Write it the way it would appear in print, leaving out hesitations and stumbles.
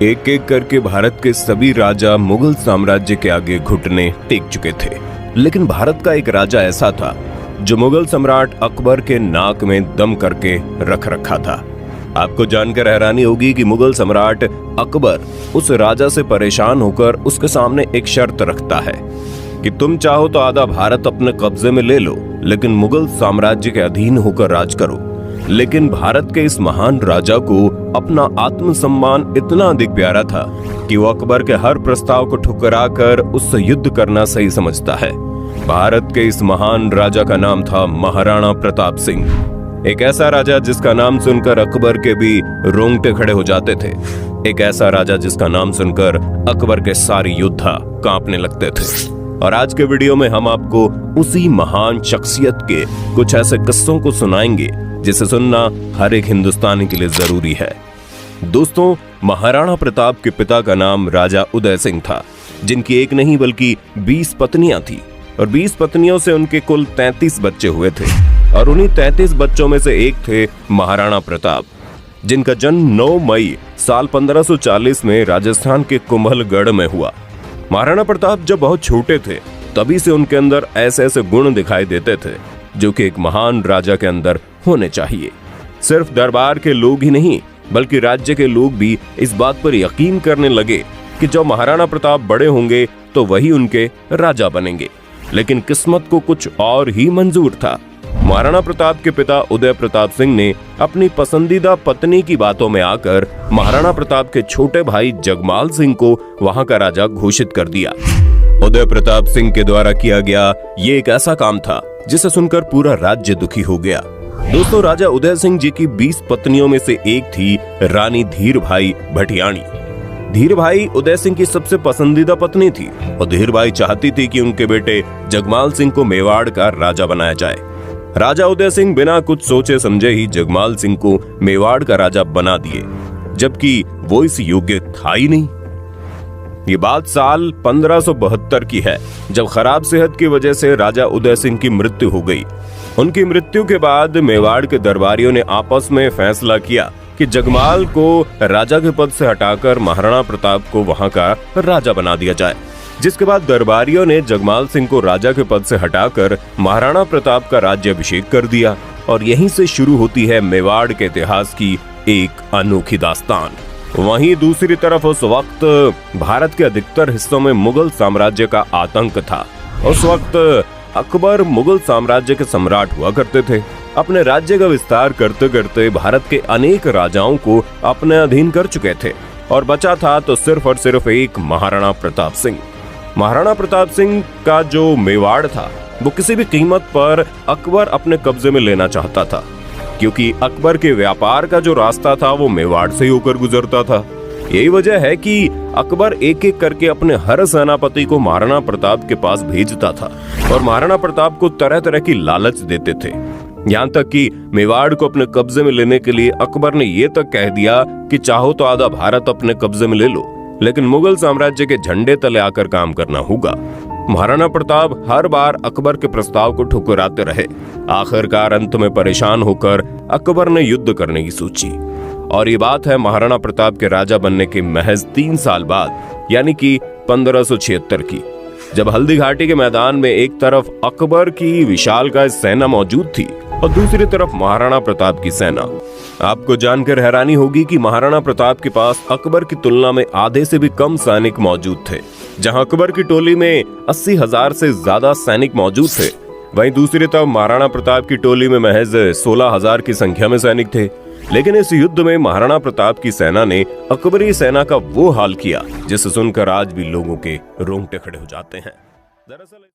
एक एक करके भारत के सभी राजा मुगल साम्राज्य के आगे घुटने टेक चुके थे, लेकिन भारत का एक राजा ऐसा था जो मुगल सम्राट अकबर के नाक में दम करके रख रखा था। आपको जानकर हैरानी होगी कि मुगल सम्राट अकबर उस राजा से परेशान होकर उसके सामने एक शर्त रखता है कि तुम चाहो तो आधा भारत अपने कब्जे में ले लो, लेकिन मुगल साम्राज्य के अधीन होकर राज करो। लेकिन भारत के इस महान राजा को अपना आत्मसम्मान इतना अधिक प्यारा था कि वो अकबर के हर प्रस्ताव को ठुकराकर उससे युद्ध करना सही समझता है। भारत के इस महान राजा का नाम था महाराणा प्रताप सिंह। एक ऐसा राजा जिसका नाम सुनकर अकबर के भी रोंगटे खड़े हो जाते थे। एक ऐसा राजा जिसका नाम सुनकर अकबर के सारे योद्धा कांपने लगते थे। और आज के वीडियो में हम आपको उसी महान शख्सियत के कुछ ऐसे किस्सों को सुनाएंगे जिसे सुनना हर एक हिंदुस्तानी के लिए जरूरी है। दोस्तों, महाराणा प्रताप के पिता का नाम राजा उदय सिंह था, जिनकी एक नहीं बल्कि 20 पत्नियां थी और 20 पत्नियों से उनके कुल 33 बच्चे हुए थे। और उन्हीं 33 बच्चों में से एक थे महाराणा प्रताप, जिनका जन्म 9 मई साल 1540 में राजस्थान के कुंभलगढ़ में हुआ। महाराणा प्रताप जब बहुत छोटे थे तभी से उनके अंदर ऐसे ऐसे गुण दिखाई देते थे जो कि एक महान राजा के अंदर होने चाहिए। सिर्फ दरबार के लोग ही नहीं बल्कि राज्य के लोग भी इस बात पर यकीन करने लगे कि जब महाराणा प्रताप बड़े होंगे तो वही उनके राजा बनेंगे। लेकिन किस्मत को कुछ और ही मंजूर था। महाराणा प्रताप के पिता उदय प्रताप सिंह ने अपनी पसंदीदा पत्नी की बातों में आकर महाराणा प्रताप के छोटे भाई जगमाल सिंह को वहां का राजा घोषित कर दिया। उदय प्रताप सिंह के द्वारा किया गया ये एक ऐसा काम था जिसे सुनकर पूरा राज्य दुखी हो गया। दोस्तों, राजा उदय सिंह जी की 20 पत्नियों में से एक थी रानी धीर भाई भटियाणी। धीर भाई उदय सिंह की सबसे पसंदीदा पत्नी थी और धीर भाई चाहती थी कि उनके बेटे जगमाल सिंह को मेवाड़ का राजा बनाया जाए। राजा उदय सिंह बिना कुछ सोचे समझे ही जगमाल सिंह को मेवाड़ का राजा बना दिए, जबकि वो इस योग्य था ही नहीं। ये बात साल 1572 की है, जब खराब सेहत की वजह से राजा उदय सिंह की मृत्यु हो गई। उनकी मृत्यु के बाद मेवाड़ के दरबारियों ने आपस में फैसला किया कि जगमाल को राजा के पद से हटाकर महाराणा प्रताप को वहां का राजा बना दिया जाए। जिसके बाद दरबारियों ने जगमाल सिंह को राजा के पद से हटाकर महाराणा प्रताप का राज्याभिषेक कर दिया। और यहीं से शुरू होती है मेवाड़ के इतिहास की एक अनोखी दास्तान। वहीं दूसरी तरफ उस वक्त भारत के अधिकतर हिस्सों में मुगल साम्राज्य का आतंक था। उस वक्त अकबर मुगल साम्राज्य के सम्राट हुआ करते थे। अपने राज्य का विस्तार करते करते भारत के अनेक राजाओं को अपने अधीन कर चुके थे और बचा था तो सिर्फ और सिर्फ एक महाराणा प्रताप सिंह। महाराणा प्रताप सिंह का जो मेवाड़ था वो किसी भी कीमत पर अकबर अपने कब्जे में लेना चाहता था, क्योंकि अकबर के व्यापार का जो रास्ता था वो मेवाड़ से ही होकर गुजरता था। यही वजह है कि अकबर एक एक करके अपने हर सेनापति को महाराणा प्रताप के पास भेजता था और महाराणा प्रताप को तरह तरह की लालच देते थे। यहाँ तक कि मेवाड़ को अपने कब्जे में लेने के लिए अकबर ने ये तक कह दिया कि चाहो तो आधा भारत अपने कब्जे में ले लो, लेकिन मुगल साम्राज्य के झंडे तले आकर काम करना होगा। महाराणा प्रताप हर बार अकबर के प्रस्ताव को ठुकराते रहे। आखिरकार अंत में परेशान होकर अकबर ने युद्ध करने की सोची। और ये बात है महाराणा प्रताप के राजा बनने के महज 3 साल बाद, यानी कि 1576 की, जब हल्दी घाटी के मैदान में एक तरफ अकबर की विशालकाय सेना मौजूद थी और दूसरी तरफ महाराणा प्रताप की सेना। आपको जानकर हैरानी होगी कि महाराणा प्रताप के पास अकबर की तुलना में आधे से भी कम सैनिक मौजूद थे। जहां अकबर की टोली में 80,000 से ज्यादा सैनिक मौजूद थे, वहीं दूसरी तरफ महाराणा प्रताप की टोली में महज 16,000 की संख्या में सैनिक थे। लेकिन इस युद्ध में महाराणा प्रताप की सेना ने अकबरी सेना का वो हाल किया जिसे सुनकर आज भी लोगों के रोंगटे खड़े हो जाते हैं। दरअसल